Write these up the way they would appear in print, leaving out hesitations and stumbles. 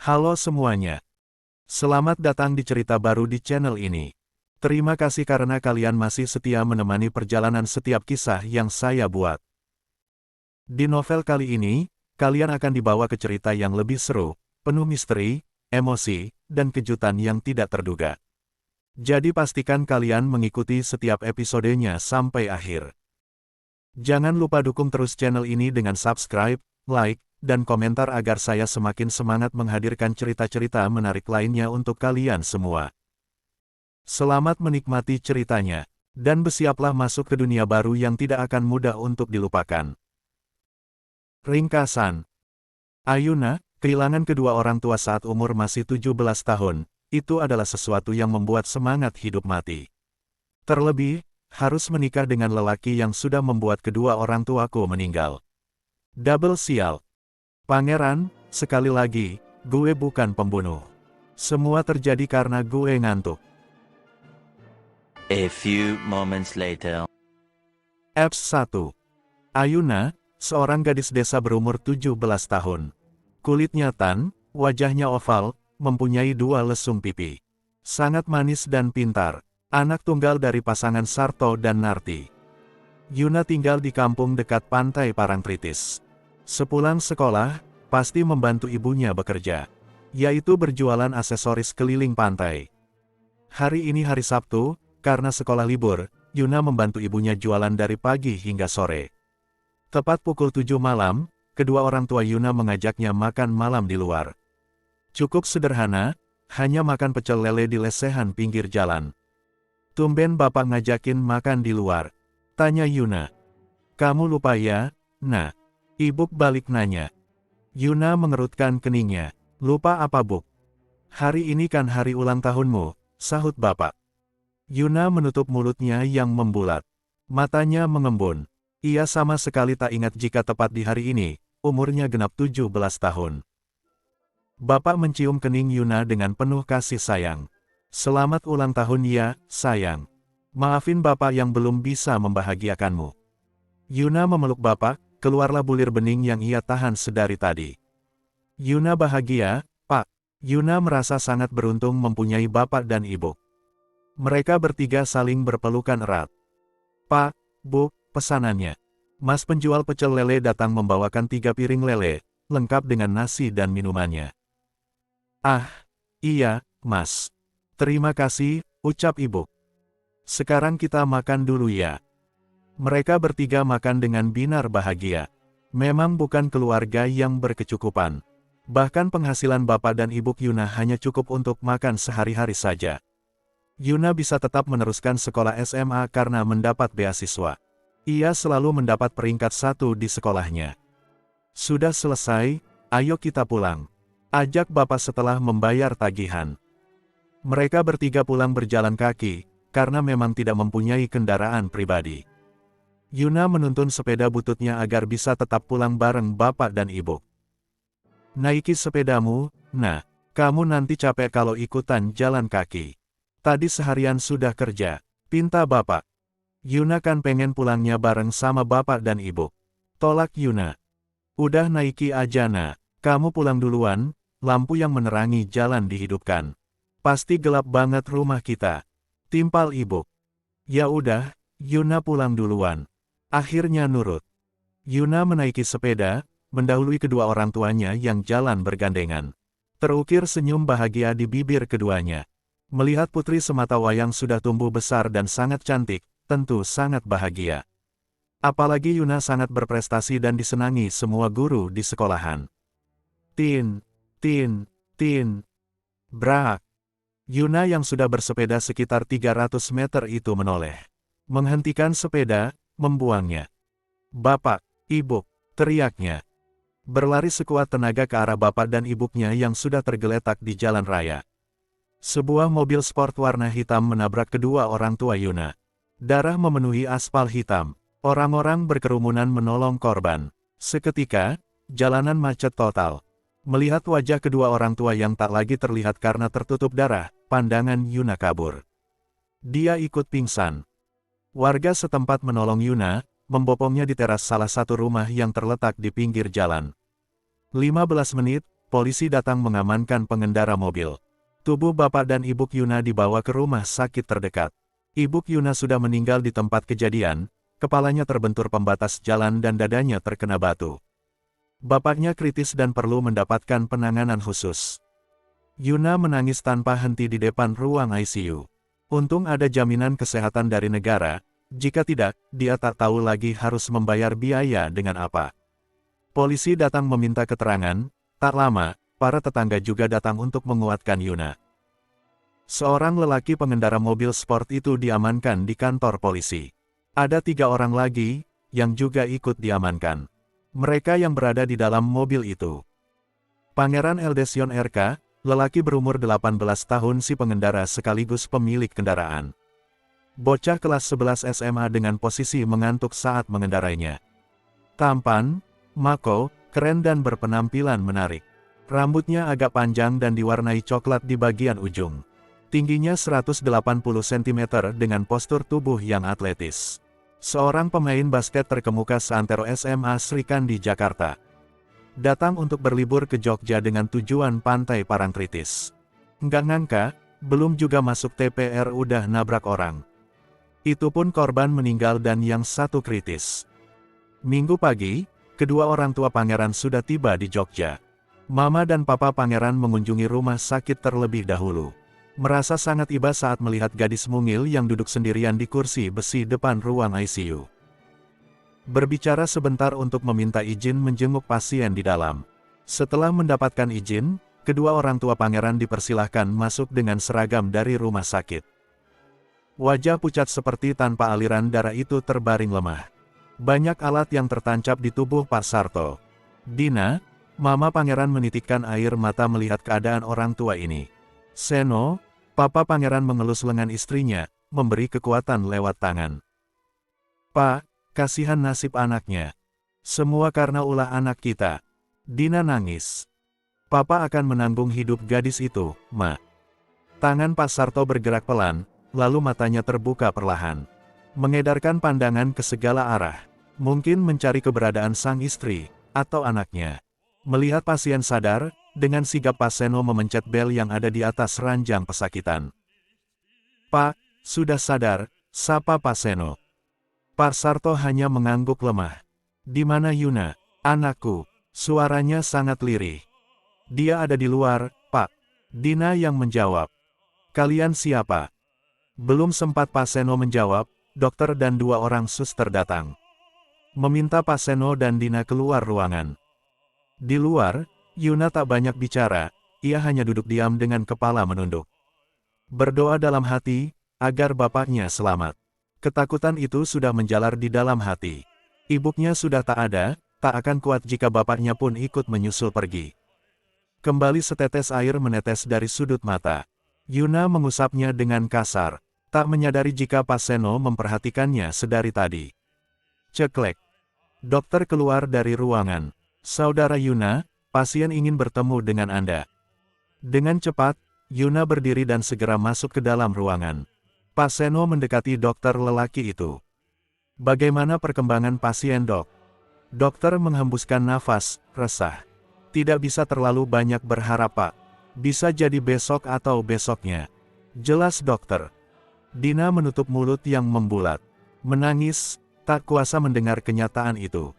Halo semuanya. Selamat datang di cerita baru di channel ini. Terima kasih karena kalian masih setia menemani perjalanan setiap kisah yang saya buat. Di novel kali ini, kalian akan dibawa ke cerita yang lebih seru, penuh misteri, emosi, dan kejutan yang tidak terduga. Jadi pastikan kalian mengikuti setiap episodenya sampai akhir. Jangan lupa dukung terus channel ini dengan subscribe, like, dan komentar agar saya semakin semangat menghadirkan cerita-cerita menarik lainnya untuk kalian semua. Selamat menikmati ceritanya, dan bersiaplah masuk ke dunia baru yang tidak akan mudah untuk dilupakan. Ringkasan. Ayuna, kehilangan kedua orang tua saat umur masih 17 tahun, itu adalah sesuatu yang membuat semangat hidup mati. Terlebih, harus menikah dengan lelaki yang sudah membuat kedua orang tuaku meninggal. Double sial. Pangeran, sekali lagi, gue bukan pembunuh. Semua terjadi karena gue ngantuk. A few moments later. Eps 1. Ayuna, seorang gadis desa berumur 17 tahun. Kulitnya tan, wajahnya oval, mempunyai dua lesung pipi. Sangat manis dan pintar. Anak tunggal dari pasangan Sarto dan Narti. Yuna tinggal di kampung dekat pantai Parangtritis. Sepulang sekolah, pasti membantu ibunya bekerja, yaitu berjualan aksesoris keliling pantai. Hari ini hari Sabtu, karena sekolah libur, Yuna membantu ibunya jualan dari pagi hingga sore. Tepat pukul 7 malam, kedua orang tua Yuna mengajaknya makan malam di luar. Cukup sederhana, hanya makan pecel lele di lesehan pinggir jalan. Tumben bapak ngajakin makan di luar, tanya Yuna. Kamu lupa ya, Nah? Ibu balik nanya. Yuna mengerutkan keningnya. Lupa apa Buk? Hari ini kan hari ulang tahunmu, sahut bapak. Yuna menutup mulutnya yang membulat. Matanya mengembun. Ia sama sekali tak ingat jika tepat di hari ini, umurnya genap 17 tahun. Bapak mencium kening Yuna dengan penuh kasih sayang. Selamat ulang tahun ya, sayang. Maafin bapak yang belum bisa membahagiakanmu. Yuna memeluk bapak. Keluarlah bulir bening yang ia tahan sedari tadi. Yuna bahagia, Pak. Yuna merasa sangat beruntung mempunyai bapak dan ibu. Mereka bertiga saling berpelukan erat. Pak, Bu, pesanannya. Mas penjual pecel lele datang membawakan 3 piring lele, lengkap dengan nasi dan minumannya. Ah, iya, Mas. Terima kasih, ucap ibu. Sekarang kita makan dulu ya. Mereka bertiga makan dengan binar bahagia. Memang bukan keluarga yang berkecukupan. Bahkan penghasilan bapak dan ibu Yuna hanya cukup untuk makan sehari-hari saja. Yuna bisa tetap meneruskan sekolah SMA karena mendapat beasiswa. Ia selalu mendapat peringkat 1 di sekolahnya. Sudah selesai, ayo kita pulang. Ajak bapak setelah membayar tagihan. Mereka bertiga pulang berjalan kaki, karena memang tidak mempunyai kendaraan pribadi. Yuna menuntun sepeda bututnya agar bisa tetap pulang bareng bapak dan ibu. Naiki sepedamu, Nah. Kamu nanti capek kalau ikutan jalan kaki. Tadi seharian sudah kerja, pinta bapak. Yuna kan pengen pulangnya bareng sama bapak dan ibu. Tolak Yuna. Udah naiki aja Nah. Kamu pulang duluan, lampu yang menerangi jalan dihidupkan. Pasti gelap banget rumah kita. Timpal ibu. Ya udah, Yuna pulang duluan. Akhirnya nurut. Yuna menaiki sepeda, mendahului kedua orang tuanya yang jalan bergandengan. Terukir senyum bahagia di bibir keduanya. Melihat putri sematawayang sudah tumbuh besar dan sangat cantik, tentu sangat bahagia. Apalagi Yuna sangat berprestasi dan disenangi semua guru di sekolahan. Tin, tin, tin. Brak. Yuna yang sudah bersepeda sekitar 300 meter itu menoleh. Menghentikan sepeda, membuangnya. Bapak, Ibu, teriaknya. Berlari sekuat tenaga ke arah bapak dan ibunya yang sudah tergeletak di jalan raya. Sebuah mobil sport warna hitam menabrak kedua orang tua Yuna. Darah memenuhi aspal hitam. Orang-orang berkerumunan menolong korban. Seketika, jalanan macet total. Melihat wajah kedua orang tua yang tak lagi terlihat karena tertutup darah, pandangan Yuna kabur. Dia ikut pingsan. Warga setempat menolong Yuna, membopongnya di teras salah satu rumah yang terletak di pinggir jalan. 15 menit, polisi datang mengamankan pengendara mobil. Tubuh bapak dan ibu Yuna dibawa ke rumah sakit terdekat. Ibu Yuna sudah meninggal di tempat kejadian, kepalanya terbentur pembatas jalan dan dadanya terkena batu. Bapaknya kritis dan perlu mendapatkan penanganan khusus. Yuna menangis tanpa henti di depan ruang ICU. Untung ada jaminan kesehatan dari negara, jika tidak, dia tak tahu lagi harus membayar biaya dengan apa. Polisi datang meminta keterangan, tak lama, para tetangga juga datang untuk menguatkan Yuna. Seorang lelaki pengendara mobil sport itu diamankan di kantor polisi. Ada 3 orang lagi, yang juga ikut diamankan. Mereka yang berada di dalam mobil itu. Pangeran Eldesion RK, lelaki berumur 18 tahun si pengendara sekaligus pemilik kendaraan. Bocah kelas 11 SMA dengan posisi mengantuk saat mengendarainya. Tampan, mako, keren dan berpenampilan menarik. Rambutnya agak panjang dan diwarnai coklat di bagian ujung. Tingginya 180 cm dengan postur tubuh yang atletis. Seorang pemain basket terkemuka seantero SMA Sri Kandi Jakarta. Datang untuk berlibur ke Jogja dengan tujuan Pantai Parangtritis. Nggak ngangka, belum juga masuk TPR udah nabrak orang. Itu pun korban meninggal dan yang satu kritis. Minggu pagi, kedua orang tua pangeran sudah tiba di Jogja. Mama dan papa pangeran mengunjungi rumah sakit terlebih dahulu. Merasa sangat iba saat melihat gadis mungil yang duduk sendirian di kursi besi depan ruang ICU. Berbicara sebentar untuk meminta izin menjenguk pasien di dalam. Setelah mendapatkan izin, kedua orang tua pangeran dipersilahkan masuk dengan seragam dari rumah sakit. Wajah pucat seperti tanpa aliran darah itu terbaring lemah. Banyak alat yang tertancap di tubuh Pak Sarto. Dina, mama pangeran menitikkan air mata melihat keadaan orang tua ini. Seno, papa pangeran mengelus lengan istrinya, memberi kekuatan lewat tangan. Pak, kasihan nasib anaknya. Semua karena ulah anak kita. Dina nangis. Papa akan menanggung hidup gadis itu, Ma. Tangan Pak Sarto bergerak pelan, lalu matanya terbuka perlahan. Mengedarkan pandangan ke segala arah. Mungkin mencari keberadaan sang istri, atau anaknya. Melihat pasien sadar, dengan sigap Pak Seno memencet bel yang ada di atas ranjang pesakitan. Pak, sudah sadar, sapa Pak Seno. Pak Sarto hanya mengangguk lemah. Di mana Yuna, anakku? Suaranya sangat lirih. Dia ada di luar, Pak. Dina yang menjawab. Kalian siapa? Belum sempat Pak Seno menjawab, dokter dan 2 orang suster datang. Meminta Pak Seno dan Dina keluar ruangan. Di luar, Yuna tak banyak bicara, ia hanya duduk diam dengan kepala menunduk. Berdoa dalam hati, agar bapaknya selamat. Ketakutan itu sudah menjalar di dalam hati. Ibunya sudah tak ada, tak akan kuat jika bapaknya pun ikut menyusul pergi. Kembali setetes air menetes dari sudut mata. Yuna mengusapnya dengan kasar. Tak menyadari jika Pak Seno memperhatikannya sedari tadi. Ceklek. Dokter keluar dari ruangan. Saudara Yuna, pasien ingin bertemu dengan Anda. Dengan cepat, Yuna berdiri dan segera masuk ke dalam ruangan. Pak Seno mendekati dokter lelaki itu. Bagaimana perkembangan pasien, Dok? Dokter menghembuskan nafas, resah. Tidak bisa terlalu banyak berharap, Pak. Bisa jadi besok atau besoknya. Jelas, dokter. Dina menutup mulut yang membulat. Menangis, tak kuasa mendengar kenyataan itu.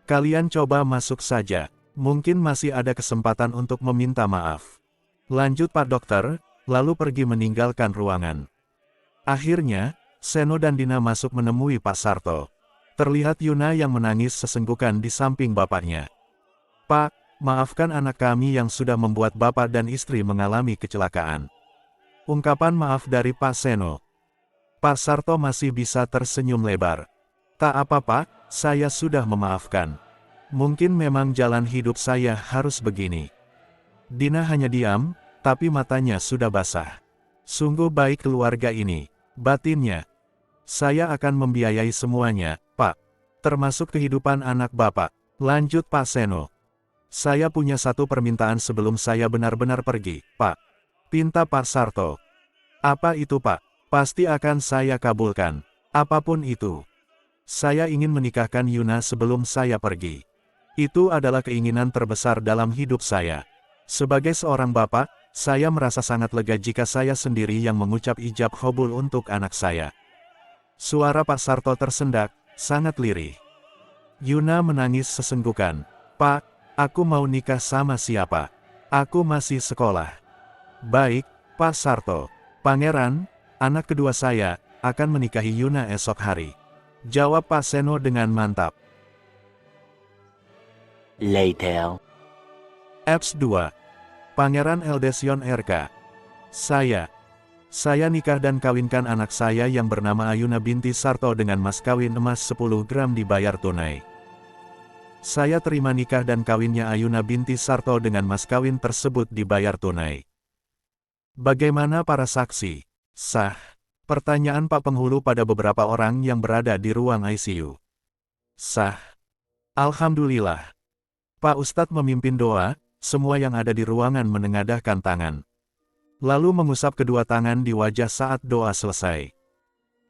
Kalian coba masuk saja. Mungkin masih ada kesempatan untuk meminta maaf. Lanjut Pak Dokter, lalu pergi meninggalkan ruangan. Akhirnya, Seno dan Dina masuk menemui Pak Sarto. Terlihat Yuna yang menangis sesenggukan di samping bapaknya. Pak, maafkan anak kami yang sudah membuat bapak dan istri mengalami kecelakaan. Ungkapan maaf dari Pak Seno. Pak Sarto masih bisa tersenyum lebar. Tak apa-apa, saya sudah memaafkan. Mungkin memang jalan hidup saya harus begini. Dina hanya diam, tapi matanya sudah basah. Sungguh baik keluarga ini, batinnya. Saya akan membiayai semuanya, Pak. Termasuk kehidupan anak Bapak. Lanjut Pak Seno. Saya punya satu permintaan sebelum saya benar-benar pergi, Pak. Pinta Pak Sarto. Apa itu Pak? Pasti akan saya kabulkan. Apapun itu. Saya ingin menikahkan Yuna sebelum saya pergi. Itu adalah keinginan terbesar dalam hidup saya. Sebagai seorang bapak, saya merasa sangat lega jika saya sendiri yang mengucap ijab qabul untuk anak saya. Suara Pak Sarto tersendak, sangat lirih. Yuna menangis sesenggukan. Pak, aku mau nikah sama siapa? Aku masih sekolah. Baik, Pak Sarto. Pangeran, anak kedua saya, akan menikahi Yuna esok hari. Jawab Pak Seno dengan mantap. Later. Apps 2. Pangeran Eldesion RK. Saya nikah dan kawinkan anak saya yang bernama Ayuna binti Sarto dengan mas kawin emas 10 gram dibayar tunai. Saya terima nikah dan kawinnya Ayuna binti Sarto dengan mas kawin tersebut dibayar tunai. Bagaimana para saksi? Sah. Pertanyaan Pak Penghulu pada beberapa orang yang berada di ruang ICU. Sah. Alhamdulillah. Pak Ustadz memimpin doa, semua yang ada di ruangan menengadahkan tangan. Lalu mengusap kedua tangan di wajah saat doa selesai.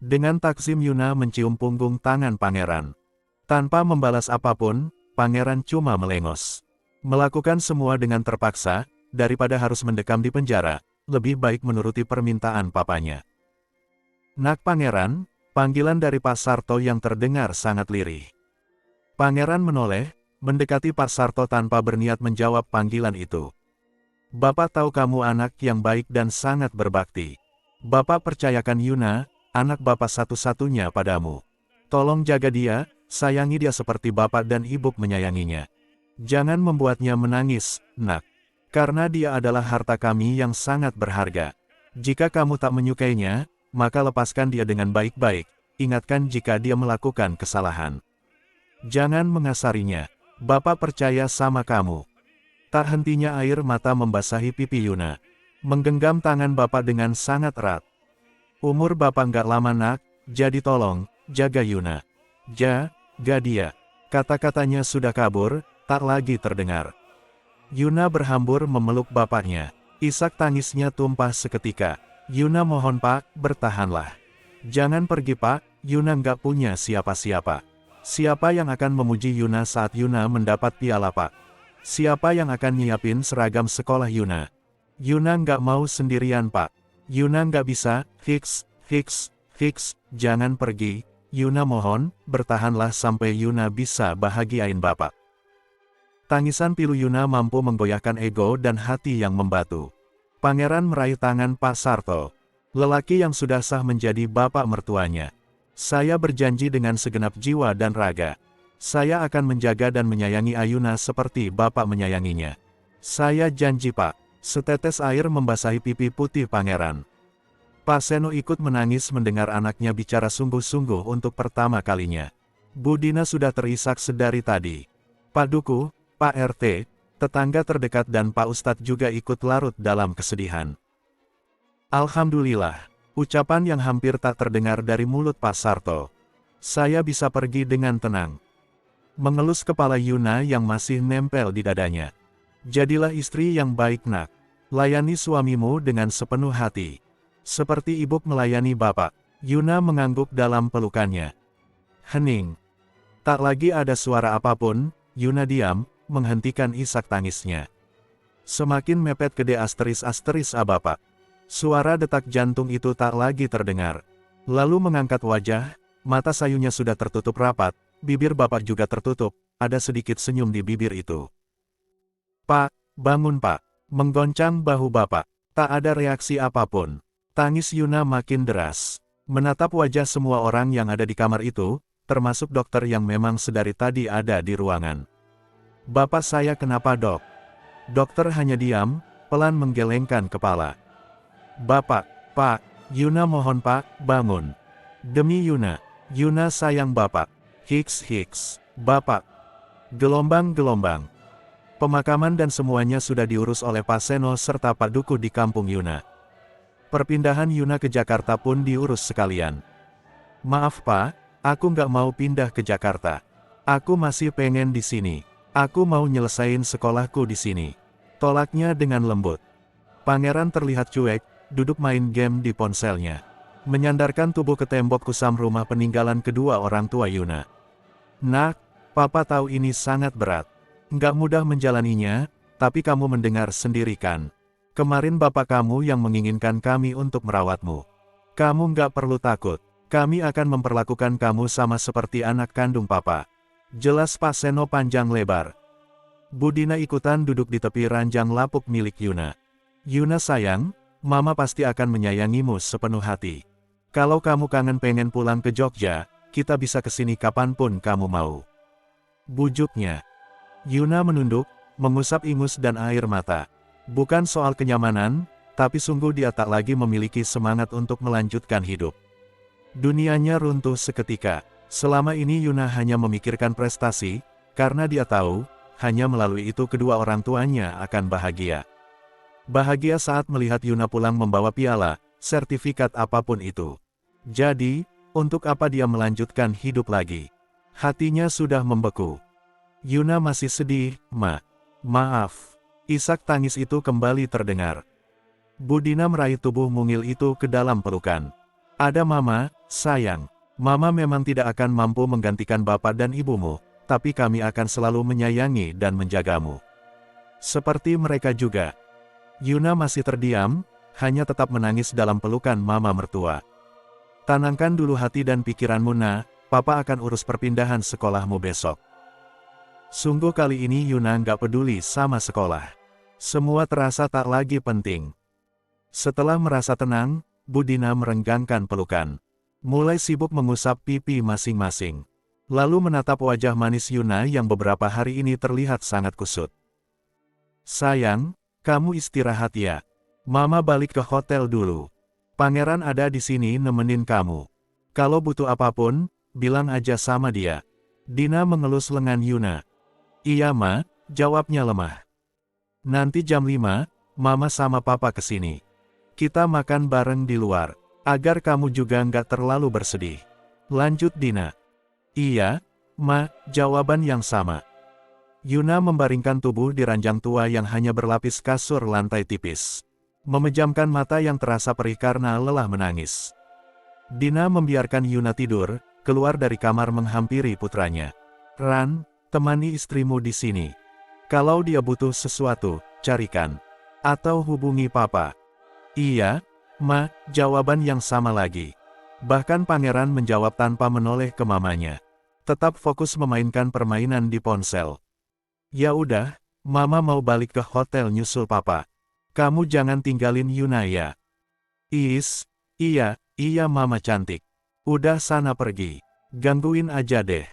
Dengan takzim Yuna mencium punggung tangan pangeran. Tanpa membalas apapun, pangeran cuma melengos. Melakukan semua dengan terpaksa, daripada harus mendekam di penjara, lebih baik menuruti permintaan papanya. Nak pangeran, panggilan dari Pak Sarto yang terdengar sangat lirih. Pangeran menoleh, mendekati Pak Sarto tanpa berniat menjawab panggilan itu. Bapak tahu kamu anak yang baik dan sangat berbakti. Bapak percayakan Yuna, anak Bapak satu-satunya padamu. Tolong jaga dia, sayangi dia seperti Bapak dan Ibu menyayanginya. Jangan membuatnya menangis, nak. Karena dia adalah harta kami yang sangat berharga. Jika kamu tak menyukainya, maka lepaskan dia dengan baik-baik, ingatkan jika dia melakukan kesalahan. Jangan mengasarinya, Bapak percaya sama kamu. Tak hentinya air mata membasahi pipi Yuna. Menggenggam tangan Bapak dengan sangat erat. Umur Bapak nggak lama nak, jadi tolong, jaga Yuna. Jaga dia. Kata-katanya sudah kabur, tak lagi terdengar. Yuna berhambur memeluk bapaknya. Isak tangisnya tumpah seketika. Yuna mohon Pak, bertahanlah. Jangan pergi Pak, Yuna nggak punya siapa-siapa. Siapa yang akan memuji Yuna saat Yuna mendapat piala Pak? Siapa yang akan nyiapin seragam sekolah Yuna? Yuna nggak mau sendirian Pak. Yuna nggak bisa, fix, jangan pergi. Yuna mohon, bertahanlah sampai Yuna bisa bahagiain Bapak. Tangisan pilu Yuna mampu menggoyahkan ego dan hati yang membatu. Pangeran meraih tangan Pak Sarto. Lelaki yang sudah sah menjadi bapak mertuanya. Saya berjanji dengan segenap jiwa dan raga. Saya akan menjaga dan menyayangi Ayuna seperti Bapak menyayanginya. Saya janji Pak. Setetes air membasahi pipi putih pangeran. Pak Seno ikut menangis mendengar anaknya bicara sungguh-sungguh untuk pertama kalinya. Bu Dina sudah terisak sedari tadi. Pak Duku, Pak RT, tetangga terdekat dan Pak Ustadz juga ikut larut dalam kesedihan. Alhamdulillah, ucapan yang hampir tak terdengar dari mulut Pak Sarto. Saya bisa pergi dengan tenang. Mengelus kepala Yuna yang masih nempel di dadanya. Jadilah istri yang baik nak. Layani suamimu dengan sepenuh hati. Seperti ibu melayani bapak. Yuna mengangguk dalam pelukannya. Hening. Tak lagi ada suara apapun, Yuna diam, menghentikan isak tangisnya. Semakin mepet ke **** Bapak. Suara detak jantung itu tak lagi terdengar. Lalu mengangkat wajah, mata sayunya sudah tertutup rapat, bibir Bapak juga tertutup, ada sedikit senyum di bibir itu. Pak, bangun Pak. Menggoncang bahu Bapak. Tak ada reaksi apapun. Tangis Yuna makin deras. Menatap wajah semua orang yang ada di kamar itu, termasuk dokter yang memang sedari tadi ada di ruangan. Bapak saya kenapa dok? Dokter hanya diam, pelan menggelengkan kepala. Bapak, Pak, Yuna mohon Pak, bangun. Demi Yuna, Yuna sayang Bapak. Hiks, Bapak. Gelombang-gelombang. Pemakaman dan semuanya sudah diurus oleh Pak Seno serta Pak Duku di kampung Yuna. Perpindahan Yuna ke Jakarta pun diurus sekalian. Maaf Pak, aku nggak mau pindah ke Jakarta. Aku masih pengen di sini. Aku mau nyelesain sekolahku di sini. Tolaknya dengan lembut. Pangeran terlihat cuek, duduk main game di ponselnya. Menyandarkan tubuh ke tembok kusam rumah peninggalan kedua orang tua Yuna. Nak, Papa tahu ini sangat berat. Nggak mudah menjalaninya, Tapi kamu mendengar sendiri kan? Kemarin bapak kamu yang menginginkan kami untuk merawatmu. Kamu nggak perlu takut. Kami akan memperlakukan kamu sama seperti anak kandung papa. Jelas Pak Seno panjang lebar. Budina ikutan duduk di tepi ranjang lapuk milik Yuna. Yuna sayang, Mama pasti akan menyayangimu sepenuh hati. Kalau kamu kangen pengen pulang ke Jogja, kita bisa kesini kapanpun kamu mau. Bujuknya. Yuna menunduk, mengusap ingus dan air mata. Bukan soal kenyamanan, tapi sungguh dia tak lagi memiliki semangat untuk melanjutkan hidup. Dunianya runtuh seketika. Selama ini Yuna hanya memikirkan prestasi, karena dia tahu, hanya melalui itu kedua orang tuanya akan bahagia. Bahagia saat melihat Yuna pulang membawa piala, sertifikat apapun itu. Jadi, untuk apa dia melanjutkan hidup lagi? Hatinya sudah membeku. Yuna masih sedih, Ma. Maaf. Isak tangis itu kembali terdengar. Budina meraih tubuh mungil itu ke dalam pelukan. Ada Mama, sayang. Mama memang tidak akan mampu menggantikan bapak dan ibumu, tapi kami akan selalu menyayangi dan menjagamu. Seperti mereka juga. Yuna masih terdiam, hanya tetap menangis dalam pelukan Mama mertua. Tenangkan dulu hati dan pikiranmu Nak, Papa akan urus perpindahan sekolahmu besok. Sungguh kali ini Yuna nggak peduli sama sekolah. Semua terasa tak lagi penting. Setelah merasa tenang, Budina merenggangkan pelukan. Mulai sibuk mengusap pipi masing-masing. Lalu menatap wajah manis Yuna yang beberapa hari ini terlihat sangat kusut. Sayang, kamu istirahat ya. Mama balik ke hotel dulu. Pangeran ada di sini nemenin kamu. Kalau butuh apapun, bilang aja sama dia. Dina mengelus lengan Yuna. Iya Ma, jawabnya lemah. Nanti jam 5, Mama sama Papa kesini. Kita makan bareng di luar, agar kamu juga nggak terlalu bersedih. Lanjut Dina. Iya, Ma, jawaban yang sama. Yuna membaringkan tubuh di ranjang tua yang hanya berlapis kasur lantai tipis. Memejamkan mata yang terasa perih karena lelah menangis. Dina membiarkan Yuna tidur, keluar dari kamar menghampiri putranya. Ran, temani istrimu di sini. Kalau dia butuh sesuatu, carikan. Atau hubungi Papa. Iya, Ma, jawaban yang sama lagi. Bahkan Pangeran menjawab tanpa menoleh ke mamanya. Tetap fokus memainkan permainan di ponsel. Ya udah, Mama mau balik ke hotel nyusul Papa. Kamu jangan tinggalin Yuna ya. Iya Mama cantik. Udah sana pergi. Gangguin aja deh.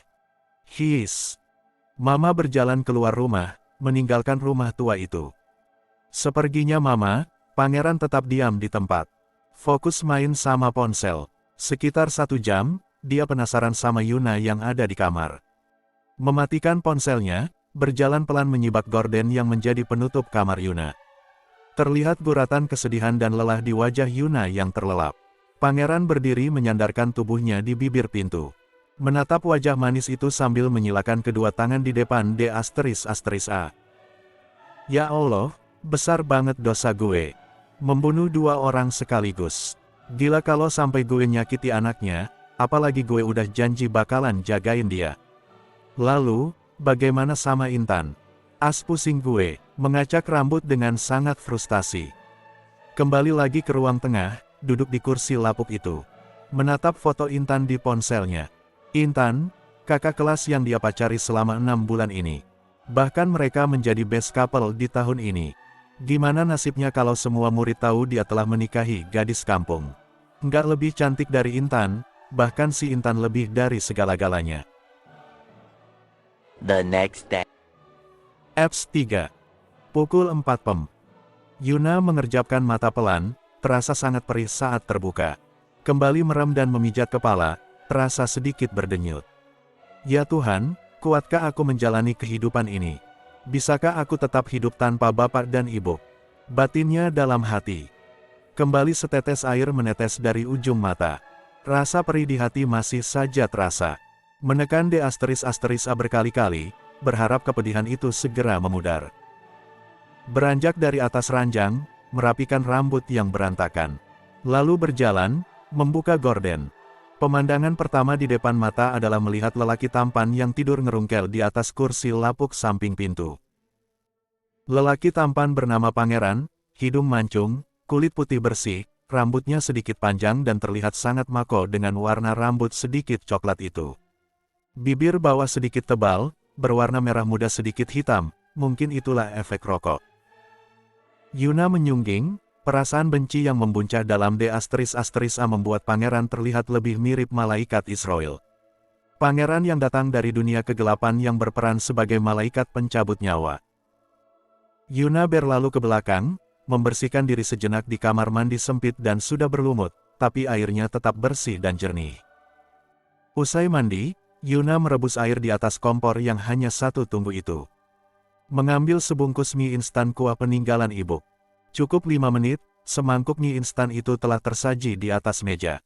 Mama berjalan keluar rumah, meninggalkan rumah tua itu. Seperginya Mama, Pangeran tetap diam di tempat. Fokus main sama ponsel. Sekitar 1 jam, dia penasaran sama Yuna yang ada di kamar. Mematikan ponselnya, berjalan pelan menyibak gorden yang menjadi penutup kamar Yuna. Terlihat guratan kesedihan dan lelah di wajah Yuna yang terlelap. Pangeran berdiri menyandarkan tubuhnya di bibir pintu. Menatap wajah manis itu sambil menyilakan kedua tangan di depan D***A. Ya Allah, besar banget dosa gue. Membunuh 2 orang sekaligus. Gila kalau sampai gue nyakiti anaknya, apalagi gue udah janji bakalan jagain dia. Lalu, bagaimana sama Intan? Pusing gue, mengacak rambut dengan sangat frustasi. Kembali lagi ke ruang tengah, duduk di kursi lapuk itu. Menatap foto Intan di ponselnya. Intan, kakak kelas yang dia pacari selama 6 bulan ini. Bahkan mereka menjadi best couple di tahun ini. Gimana nasibnya kalau semua murid tahu dia telah menikahi gadis kampung? Nggak lebih cantik dari Intan, bahkan si Intan lebih dari segala-galanya. The next day. Apps 3. Pukul 4 PM. Yuna mengerjapkan mata pelan, terasa sangat perih saat terbuka. Kembali merem dan memijat kepala, terasa sedikit berdenyut. Ya Tuhan, kuatkah aku menjalani kehidupan ini? Bisakah aku tetap hidup tanpa bapak dan ibu? Batinnya dalam hati. Kembali setetes air menetes dari ujung mata. Rasa perih di hati masih saja terasa. Menekan D***A berkali-kali, berharap kepedihan itu segera memudar. Beranjak dari atas ranjang, merapikan rambut yang berantakan. Lalu berjalan, membuka gorden. Pemandangan pertama di depan mata adalah melihat lelaki tampan yang tidur ngerungkel di atas kursi lapuk samping pintu. Lelaki tampan bernama Pangeran, hidung mancung, kulit putih bersih, rambutnya sedikit panjang dan terlihat sangat mako dengan warna rambut sedikit coklat itu. Bibir bawah sedikit tebal, berwarna merah muda sedikit hitam, mungkin itulah efek rokok. Yuna menyungging, perasaan benci yang membuncah dalam A membuat Pangeran terlihat lebih mirip malaikat Israel. Pangeran yang datang dari dunia kegelapan yang berperan sebagai malaikat pencabut nyawa. Yuna berlalu ke belakang, membersihkan diri sejenak di kamar mandi sempit dan sudah berlumut, tapi airnya tetap bersih dan jernih. Usai mandi, Yuna merebus air di atas kompor yang hanya satu tunggu itu. Mengambil sebungkus mie instan kuah peninggalan ibu. Cukup 5 menit, semangkuk mie instan itu telah tersaji di atas meja.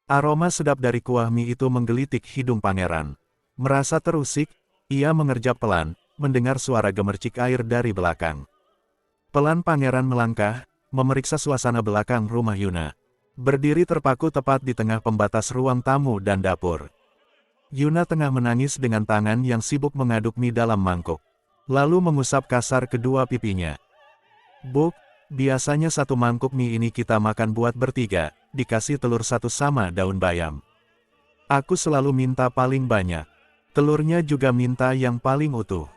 Aroma sedap dari kuah mie itu menggelitik hidung Pangeran. Merasa terusik, ia mengerjap pelan, mendengar suara gemercik air dari belakang. Pelan Pangeran melangkah, memeriksa suasana belakang rumah Yuna. Berdiri terpaku tepat di tengah pembatas ruang tamu dan dapur. Yuna tengah menangis dengan tangan yang sibuk mengaduk mie dalam mangkuk. Lalu mengusap kasar kedua pipinya. "Buk, biasanya satu mangkuk mie ini kita makan buat bertiga, dikasih telur satu sama daun bayam. Aku selalu minta paling banyak. Telurnya juga minta yang paling utuh."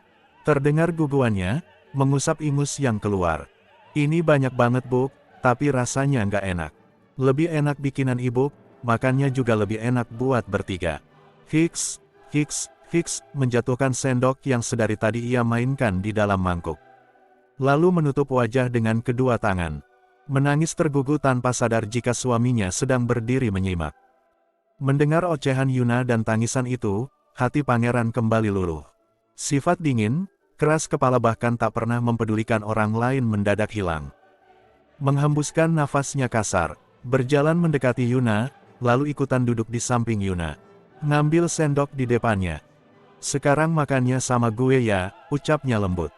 Terdengar guguannya, mengusap ingus yang keluar. "Ini banyak banget Buk, tapi rasanya nggak enak. Lebih enak bikinan ibu, makannya juga lebih enak buat bertiga." Hiks, hiks, hiks, menjatuhkan sendok yang sedari tadi ia mainkan di dalam mangkuk. Lalu menutup wajah dengan kedua tangan. Menangis tergugu tanpa sadar jika suaminya sedang berdiri menyimak. Mendengar ocehan Yuna dan tangisan itu, hati Pangeran kembali luluh. Sifat dingin, keras kepala bahkan tak pernah mempedulikan orang lain mendadak hilang. Menghembuskan nafasnya kasar, berjalan mendekati Yuna, lalu ikutan duduk di samping Yuna. Ngambil sendok di depannya. "Sekarang makannya sama gue ya," ucapnya lembut.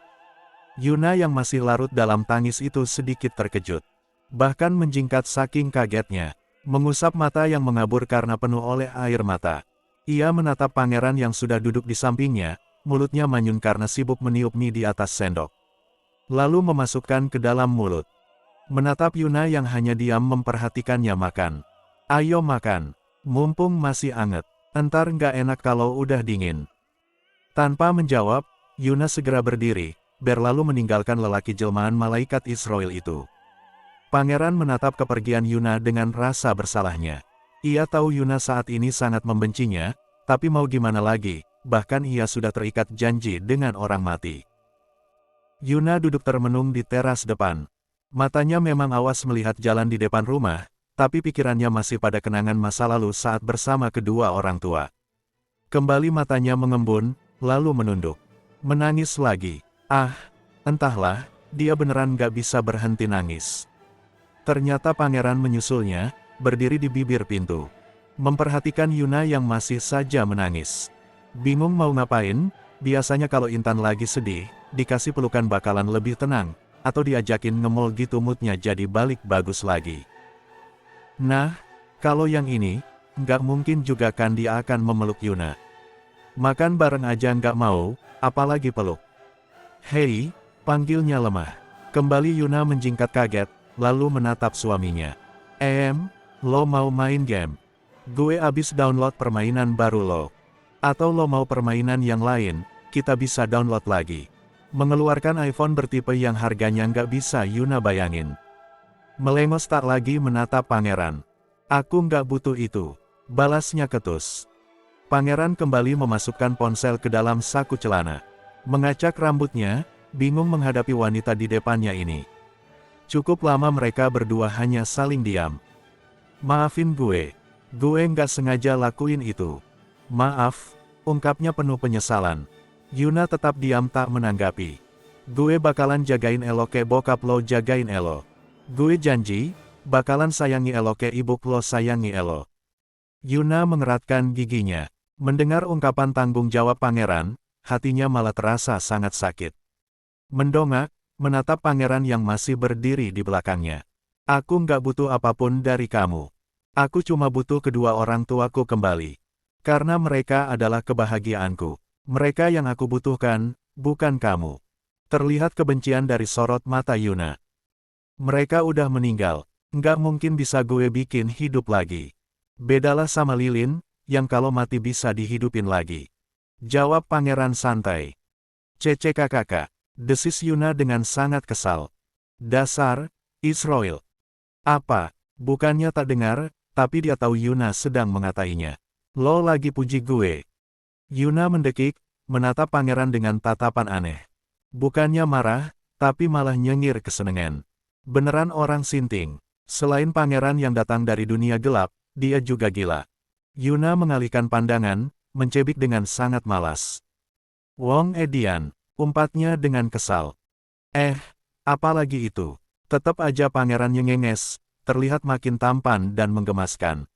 Yuna yang masih larut dalam tangis itu sedikit terkejut. Bahkan menjingkat saking kagetnya. Mengusap mata yang mengabur karena penuh oleh air mata. Ia menatap Pangeran yang sudah duduk di sampingnya, mulutnya manyun karena sibuk meniup mie di atas sendok. Lalu memasukkan ke dalam mulut. Menatap Yuna yang hanya diam memperhatikannya makan. "Ayo makan, mumpung masih anget. Entar nggak enak kalau udah dingin." Tanpa menjawab, Yuna segera berdiri, berlalu meninggalkan lelaki jelmaan malaikat Israel itu. Pangeran menatap kepergian Yuna dengan rasa bersalahnya. Ia tahu Yuna saat ini sangat membencinya, tapi mau gimana lagi, bahkan ia sudah terikat janji dengan orang mati. Yuna duduk termenung di teras depan. Matanya memang awas melihat jalan di depan rumah, tapi pikirannya masih pada kenangan masa lalu saat bersama kedua orang tua. Kembali matanya mengembun, lalu menunduk. Menangis lagi. Entahlah, dia beneran gak bisa berhenti nangis. Ternyata Pangeran menyusulnya, berdiri di bibir pintu. Memperhatikan Yuna yang masih saja menangis. Bingung mau ngapain, biasanya kalau Intan lagi sedih, dikasih pelukan bakalan lebih tenang, atau diajakin nge-mall gitu moodnya jadi balik bagus lagi. Nah, kalau yang ini, nggak mungkin juga kan dia akan memeluk Yuna. Makan bareng aja nggak mau, apalagi peluk. "Hei," panggilnya lemah. Kembali Yuna menjingkat kaget, lalu menatap suaminya. Lo mau main game? Gue abis download permainan baru lo. Atau lo mau permainan yang lain, kita bisa download lagi." Mengeluarkan iPhone bertipe yang harganya nggak bisa Yuna bayangin. Melengos tak lagi menatap Pangeran. "Aku nggak butuh itu," balasnya ketus. Pangeran kembali memasukkan ponsel ke dalam saku celana. Mengacak rambutnya, bingung menghadapi wanita di depannya ini. Cukup lama mereka berdua hanya saling diam. "Maafin gue nggak sengaja lakuin itu." "Maaf," ungkapnya penuh penyesalan. Yuna tetap diam tak menanggapi. "Gue bakalan jagain elo kayak bokap lo jagain elo. Gue janji, bakalan sayangi elo kayak ibu lo sayangi elo." Yuna mengeratkan giginya. Mendengar ungkapan tanggung jawab Pangeran, hatinya malah terasa sangat sakit. Mendongak, menatap Pangeran yang masih berdiri di belakangnya. "Aku nggak butuh apapun dari kamu. Aku cuma butuh kedua orang tuaku kembali. Karena mereka adalah kebahagiaanku. Mereka yang aku butuhkan, bukan kamu." Terlihat kebencian dari sorot mata Yuna. Mereka udah meninggal. Nggak mungkin bisa gue bikin hidup lagi. Bedalah sama lilin, yang kalau mati bisa dihidupin lagi. Jawab pangeran santai. CCKKK. Desis Yuna dengan sangat kesal. Dasar, Israel. Apa? Bukannya tak dengar, tapi dia tahu Yuna sedang mengatainya. Lo lagi puji gue. Yuna mendekik, menatap pangeran dengan tatapan aneh. Bukannya marah, tapi malah nyengir kesenengan. Beneran orang sinting. Selain pangeran yang datang dari dunia gelap, dia juga gila. Yuna mengalihkan pandangan, mencebik dengan sangat malas. Wong Edian, umpatnya dengan kesal. Apalagi itu. Tetap aja pangeran nyengenges, terlihat makin tampan dan menggemaskan.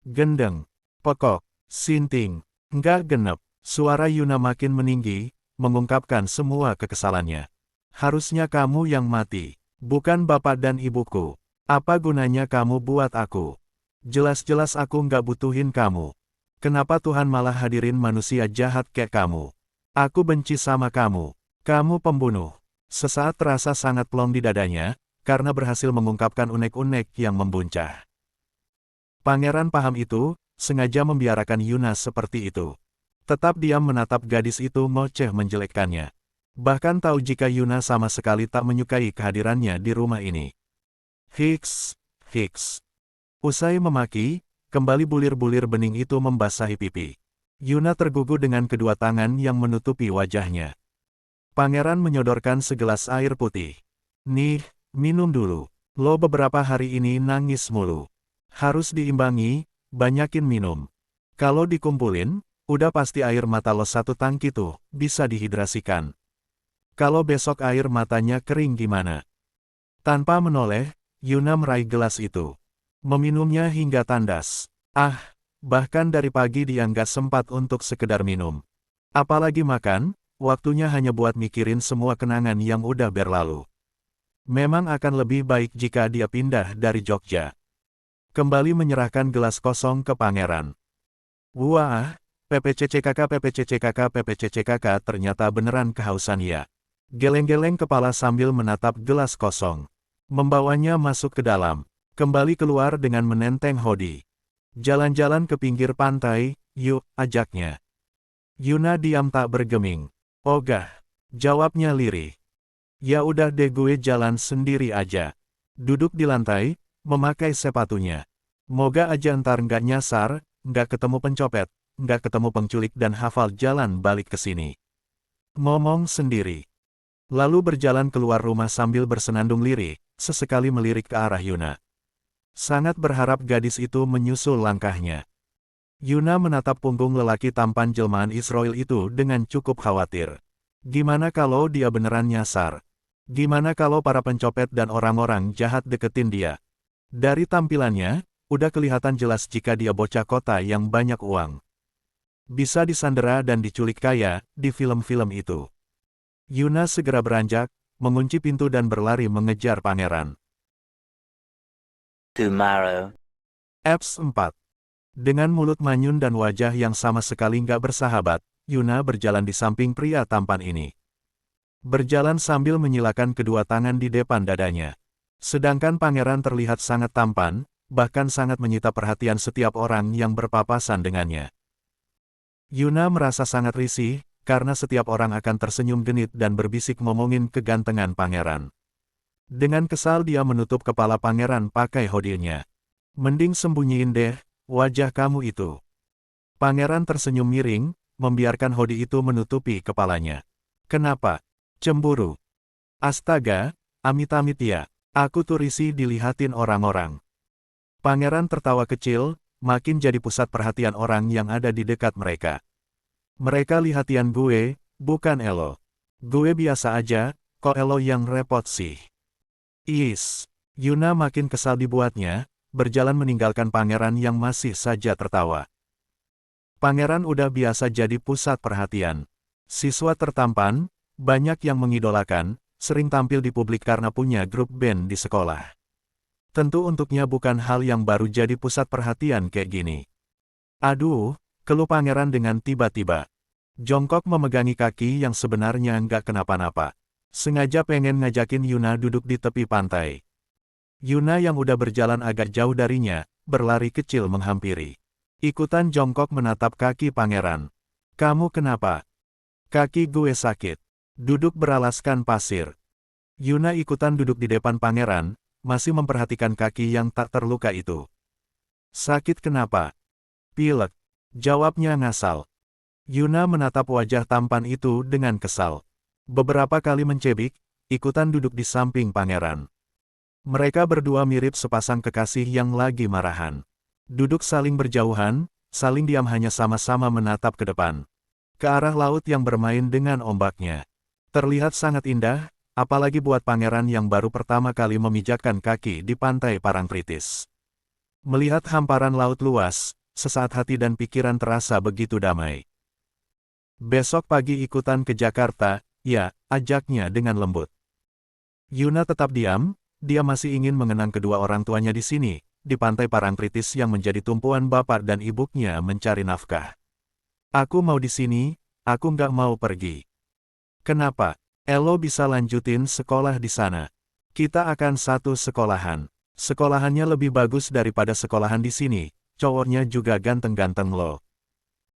Gendeng, pekok, sinting, nggak genep. Suara Yuna makin meninggi, mengungkapkan semua kekesalannya. Harusnya kamu yang mati, bukan bapak dan ibuku. Apa gunanya kamu buat aku? Jelas-jelas aku nggak butuhin kamu. Kenapa Tuhan malah hadirin manusia jahat kayak kamu? Aku benci sama kamu. Kamu pembunuh. Sesaat terasa sangat plong di dadanya, karena berhasil mengungkapkan unek-unek yang membuncah. Pangeran paham itu, sengaja membiarkan Yuna seperti itu. Tetap diam menatap gadis itu ngoceh menjelekkannya. Bahkan tahu jika Yuna sama sekali tak menyukai kehadirannya di rumah ini. Hiks. Usai memaki, kembali bulir-bulir bening itu membasahi pipi. Yuna tergugu dengan kedua tangan yang menutupi wajahnya. Pangeran menyodorkan segelas air putih. Nih, minum dulu. Lo beberapa hari ini nangis mulu. Harus diimbangi, banyakin minum. Kalau dikumpulin, udah pasti air mata lo satu tangki tuh, bisa dihidrasikan. Kalau besok air matanya kering gimana? Tanpa menoleh, Yuna meraih gelas itu. Meminumnya hingga tandas. Bahkan dari pagi dia nggak sempat untuk sekedar minum. Apalagi makan, waktunya hanya buat mikirin semua kenangan yang udah berlalu. Memang akan lebih baik jika dia pindah dari Jogja. Kembali menyerahkan gelas kosong ke pangeran. Wah, PPCCKK ternyata beneran kehausan ya. Geleng-geleng kepala sambil menatap gelas kosong. Membawanya masuk ke dalam. Kembali keluar dengan menenteng Hodi. Jalan-jalan ke pinggir pantai, yuk, ajaknya. Yuna diam tak bergeming. Ogah. Jawabnya lirih. Ya udah deh gue jalan sendiri aja. Duduk di lantai, memakai sepatunya. Moga aja ntar nggak nyasar, nggak ketemu pencopet, nggak ketemu penculik dan hafal jalan balik ke sini. Ngomong sendiri. Lalu berjalan keluar rumah sambil bersenandung lirih, sesekali melirik ke arah Yuna. Sangat berharap gadis itu menyusul langkahnya. Yuna menatap punggung lelaki tampan jelmaan Israel itu dengan cukup khawatir. Gimana kalau dia beneran nyasar? Gimana kalau para pencopet dan orang-orang jahat deketin dia? Dari tampilannya, udah kelihatan jelas jika dia bocah kota yang banyak uang. Bisa disandera dan diculik kaya, di film-film itu. Yuna segera beranjak, mengunci pintu dan berlari mengejar pangeran. Tomorrow. Apps 4. Dengan mulut manyun dan wajah yang sama sekali nggak bersahabat, Yuna berjalan di samping pria tampan ini. Berjalan sambil menyilakan kedua tangan di depan dadanya. Sedangkan pangeran terlihat sangat tampan, bahkan sangat menyita perhatian setiap orang yang berpapasan dengannya. Yuna merasa sangat risih, karena setiap orang akan tersenyum genit dan berbisik ngomongin kegantengan pangeran. Dengan kesal dia menutup kepala pangeran pakai hodinya. Mending sembunyiin deh, wajah kamu itu. Pangeran tersenyum miring, membiarkan hodi itu menutupi kepalanya. Kenapa? Cemburu. Astaga, amit-amit ya, aku tuh risih dilihatin orang-orang. Pangeran tertawa kecil, makin jadi pusat perhatian orang yang ada di dekat mereka. Mereka lihatian gue, bukan elo. Gue biasa aja, kok elo yang repot sih. Yuna makin kesal dibuatnya, berjalan meninggalkan pangeran yang masih saja tertawa. Pangeran udah biasa jadi pusat perhatian. Siswa tertampan, banyak yang mengidolakan, sering tampil di publik karena punya grup band di sekolah. Tentu untuknya bukan hal yang baru jadi pusat perhatian kayak gini. Aduh, keluh pangeran dengan tiba-tiba. Jongkok memegangi kaki yang sebenarnya nggak kenapa-napa. Sengaja pengen ngajakin Yuna duduk di tepi pantai. Yuna yang udah berjalan agak jauh darinya, berlari kecil menghampiri. Ikutan jongkok menatap kaki pangeran. Kamu kenapa? Kaki gue sakit. Duduk beralaskan pasir. Yuna ikutan duduk di depan pangeran, masih memperhatikan kaki yang tak terluka itu. Sakit kenapa? Pilek. Jawabnya ngasal. Yuna menatap wajah tampan itu dengan kesal. Beberapa kali mencebik, ikutan duduk di samping pangeran. Mereka berdua mirip sepasang kekasih yang lagi marahan. Duduk saling berjauhan, saling diam hanya sama-sama menatap ke depan. Ke arah laut yang bermain dengan ombaknya. Terlihat sangat indah, apalagi buat pangeran yang baru pertama kali memijakkan kaki di pantai Parangtritis. Melihat hamparan laut luas, sesaat hati dan pikiran terasa begitu damai. Besok pagi ikutan ke Jakarta, ya, ajaknya dengan lembut. Yuna tetap diam, dia masih ingin mengenang kedua orang tuanya di sini, di pantai Parangtritis yang menjadi tumpuan bapak dan ibunya mencari nafkah. Aku mau di sini, aku nggak mau pergi. Kenapa? Elo bisa lanjutin sekolah di sana. Kita akan satu sekolahan. Sekolahannya lebih bagus daripada sekolahan di sini, cowoknya juga ganteng-ganteng loh.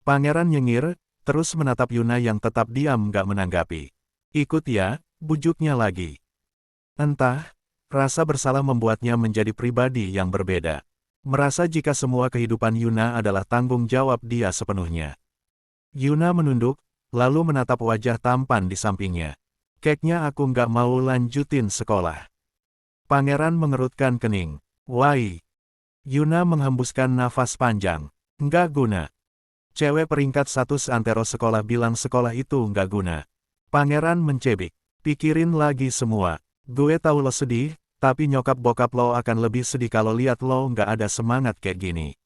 Pangeran nyengir, terus menatap Yuna yang tetap diam nggak menanggapi. Ikut ya, bujuknya lagi. Entah, rasa bersalah membuatnya menjadi pribadi yang berbeda. Merasa jika semua kehidupan Yuna adalah tanggung jawab dia sepenuhnya. Yuna menunduk, lalu menatap wajah tampan di sampingnya. Keknya aku nggak mau lanjutin sekolah. Pangeran mengerutkan kening. Why? Yuna menghembuskan nafas panjang. Nggak guna. Cewek peringkat 1 seantero sekolah bilang sekolah itu nggak guna. Pangeran mencebik. Pikirin lagi semua. Gue tahu lo sedih, tapi nyokap bokap lo akan lebih sedih kalau lihat lo nggak ada semangat kayak gini.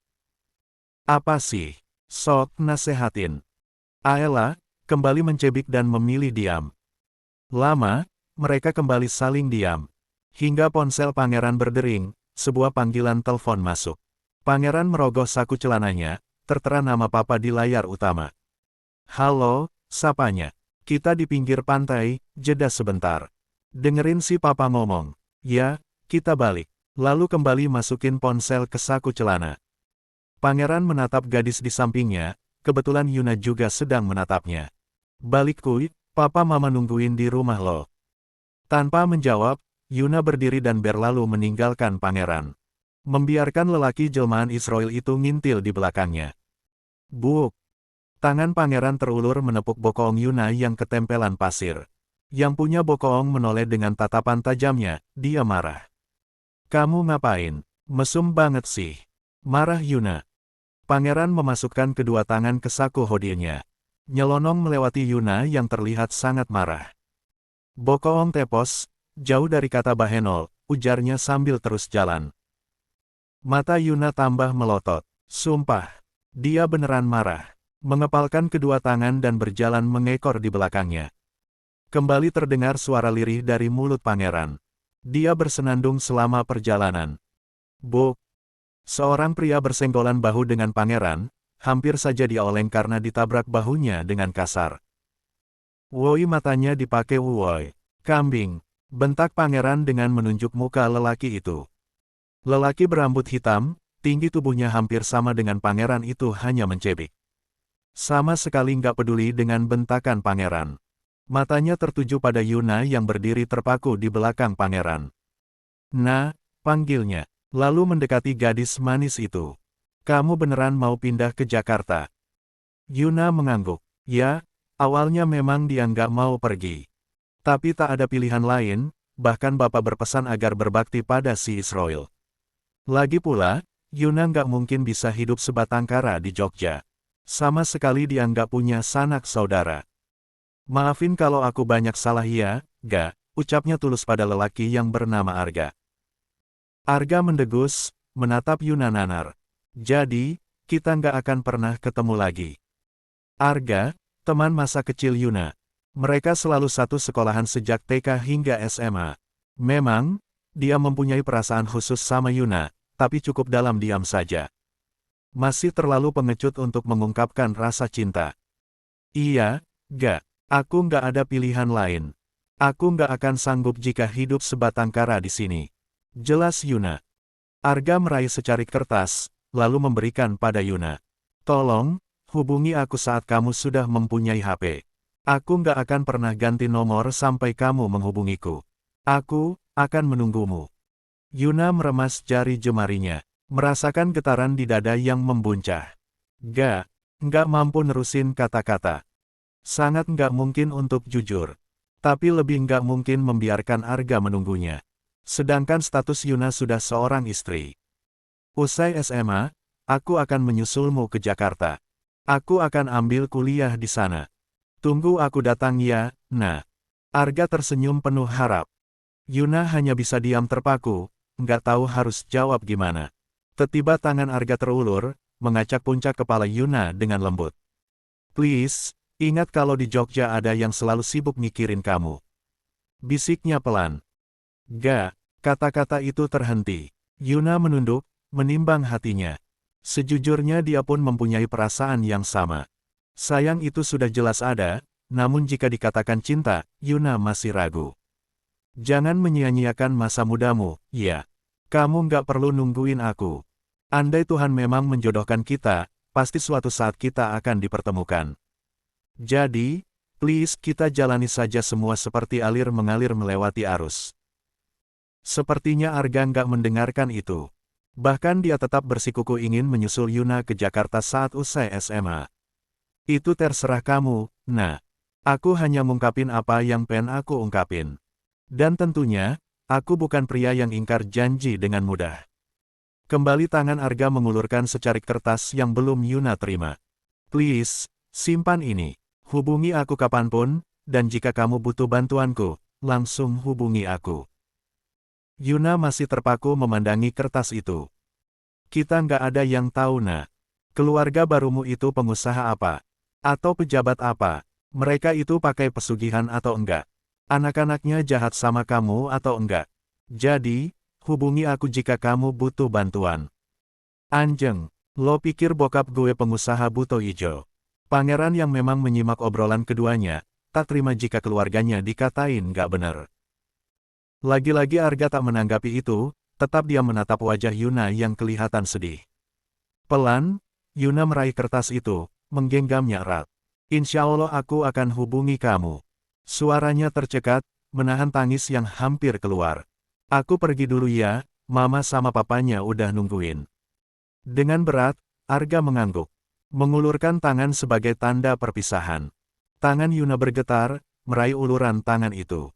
Apa sih? Sok nasehatin. Aela, kembali mencebik dan memilih diam. Lama, mereka kembali saling diam. Hingga ponsel pangeran berdering, sebuah panggilan telepon masuk. Pangeran merogoh saku celananya, tertera nama papa di layar utama. Halo, sapanya. Kita di pinggir pantai, jeda sebentar. Dengerin si papa ngomong. Ya, kita balik. Lalu kembali masukin ponsel ke saku celana. Pangeran menatap gadis di sampingnya, kebetulan Yuna juga sedang menatapnya. Balik kuy, papa mama nungguin di rumah lo. Tanpa menjawab, Yuna berdiri dan berlalu meninggalkan pangeran. Membiarkan lelaki jelmaan Israel itu ngintil di belakangnya. Buk! Tangan pangeran terulur menepuk bokong Yuna yang ketempelan pasir. Yang punya bokong menoleh dengan tatapan tajamnya, dia marah. Kamu ngapain? Mesum banget sih. Marah Yuna. Pangeran memasukkan kedua tangan ke saku hodilnya. Nyelonong melewati Yuna yang terlihat sangat marah. Bokong tepos, jauh dari kata bahenol, ujarnya sambil terus jalan. Mata Yuna tambah melotot. Sumpah, dia beneran marah. Mengepalkan kedua tangan dan berjalan mengekor di belakangnya. Kembali terdengar suara lirih dari mulut pangeran. Dia bersenandung selama perjalanan. Buk! Seorang pria bersenggolan bahu dengan pangeran, hampir saja dia oleng karena ditabrak bahunya dengan kasar. Woi, matanya dipakai woi. Kambing! Bentak pangeran dengan menunjuk muka lelaki itu. Lelaki berambut hitam, tinggi tubuhnya hampir sama dengan pangeran itu hanya mencebik. Sama sekali nggak peduli dengan bentakan pangeran. Matanya tertuju pada Yuna yang berdiri terpaku di belakang pangeran. Nah, panggilnya. Lalu mendekati gadis manis itu. Kamu beneran mau pindah ke Jakarta? Yuna mengangguk. Ya, awalnya memang dia nggak mau pergi. Tapi tak ada pilihan lain, bahkan bapak berpesan agar berbakti pada si Israel. Lagi pula, Yuna nggak mungkin bisa hidup sebatang kara di Jogja. Sama sekali dia nggak punya sanak saudara. Maafin kalau aku banyak salah ya, gak, ucapnya tulus pada lelaki yang bernama Arga. Arga mendegus, menatap Yuna nanar. Jadi, kita nggak akan pernah ketemu lagi. Arga, teman masa kecil Yuna. Mereka selalu satu sekolahan sejak TK hingga SMA. Memang, dia mempunyai perasaan khusus sama Yuna, tapi cukup dalam diam saja. Masih terlalu pengecut untuk mengungkapkan rasa cinta. Iya, gak, aku nggak ada pilihan lain. Aku nggak akan sanggup jika hidup sebatang kara di sini. Jelas Yuna. Arga meraih secarik kertas, lalu memberikan pada Yuna. Tolong, hubungi aku saat kamu sudah mempunyai HP. Aku nggak akan pernah ganti nomor sampai kamu menghubungiku. Aku akan menunggumu. Yuna meremas jari jemarinya, merasakan getaran di dada yang membuncah. Nggak mampu nerusin kata-kata. Sangat nggak mungkin untuk jujur. Tapi lebih nggak mungkin membiarkan Arga menunggunya. Sedangkan status Yuna sudah seorang istri. Usai SMA, aku akan menyusulmu ke Jakarta. Aku akan ambil kuliah di sana. Tunggu aku datang ya, nah. Arga tersenyum penuh harap. Yuna hanya bisa diam terpaku, nggak tahu harus jawab gimana. Tiba-tiba tangan Arga terulur, mengacak puncak kepala Yuna dengan lembut. Please, ingat kalau di Jogja ada yang selalu sibuk mikirin kamu. Bisiknya pelan. Kata-kata itu terhenti. Yuna menunduk, menimbang hatinya. Sejujurnya dia pun mempunyai perasaan yang sama. Sayang itu sudah jelas ada, namun jika dikatakan cinta, Yuna masih ragu. Jangan menyia-nyiakan masa mudamu, ya. Kamu nggak perlu nungguin aku. Andai Tuhan memang menjodohkan kita, pasti suatu saat kita akan dipertemukan. Jadi, please kita jalani saja semua seperti alir mengalir melewati arus. Sepertinya Arga nggak mendengarkan itu. Bahkan dia tetap bersikuku ingin menyusul Yuna ke Jakarta saat usai SMA. Itu terserah kamu, nah. Aku hanya ngungkapin apa yang pengen aku ungkapin. Dan tentunya, aku bukan pria yang ingkar janji dengan mudah. Kembali tangan Arga mengulurkan secarik kertas yang belum Yuna terima. Please, simpan ini. Hubungi aku kapanpun, dan jika kamu butuh bantuanku, langsung hubungi aku. Yuna masih terpaku memandangi kertas itu. Kita nggak ada yang tahu nah. Keluarga barumu itu pengusaha apa? Atau pejabat apa? Mereka itu pakai pesugihan atau enggak? Anak-anaknya jahat sama kamu atau enggak? Jadi, hubungi aku jika kamu butuh bantuan. Anjeng, lo pikir bokap gue pengusaha buto ijo? Pangeran yang memang menyimak obrolan keduanya, tak terima jika keluarganya dikatain nggak bener. Lagi-lagi Arga tak menanggapi itu, tetap dia menatap wajah Yuna yang kelihatan sedih. Pelan, Yuna meraih kertas itu, menggenggamnya erat. Insya Allah aku akan hubungi kamu. Suaranya tercekat, menahan tangis yang hampir keluar. Aku pergi dulu ya, mama sama papanya udah nungguin. Dengan berat, Arga mengangguk. Mengulurkan tangan sebagai tanda perpisahan. Tangan Yuna bergetar, meraih uluran tangan itu.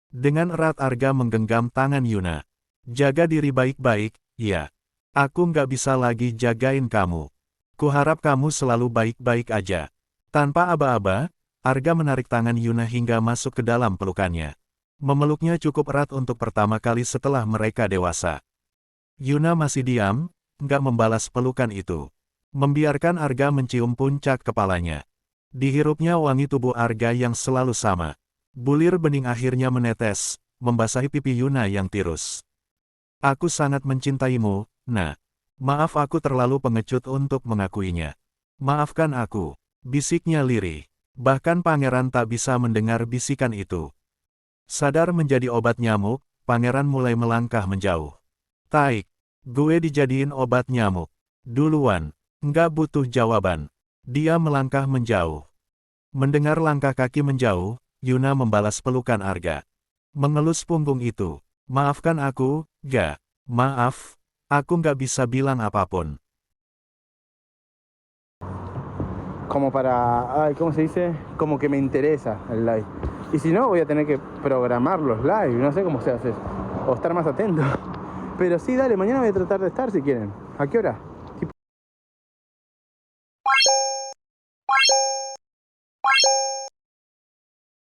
Dengan erat Arga menggenggam tangan Yuna. Jaga diri baik-baik, ya. Aku nggak bisa lagi jagain kamu. Kuharap kamu selalu baik-baik aja. Tanpa aba-aba, Arga menarik tangan Yuna hingga masuk ke dalam pelukannya. Memeluknya cukup erat untuk pertama kali setelah mereka dewasa. Yuna masih diam, nggak membalas pelukan itu. Membiarkan Arga mencium puncak kepalanya. Dihirupnya wangi tubuh Arga yang selalu sama. Bulir bening akhirnya menetes, membasahi pipi Yuna yang tirus. Aku sangat mencintaimu, nah. Maaf aku terlalu pengecut untuk mengakuinya. Maafkan aku, bisiknya lirih. Bahkan pangeran tak bisa mendengar bisikan itu. Sadar menjadi obat nyamuk, pangeran mulai melangkah menjauh. Taik, gue dijadiin obat nyamuk. Duluan, nggak butuh jawaban. Dia melangkah menjauh. Mendengar langkah kaki menjauh, Yuna membalas pelukan Arga. Mengelus punggung itu. Maafkan aku, gak. Maaf, aku nggak bisa bilang apapun. Como para, ay, ¿cómo se dice? Como que me interesa el live. Y si no, voy a tener que programar los live, no sé cómo se hace. O estar más atento. Pero sí, dale, mañana voy a tratar de estar si quieren. ¿A qué hora?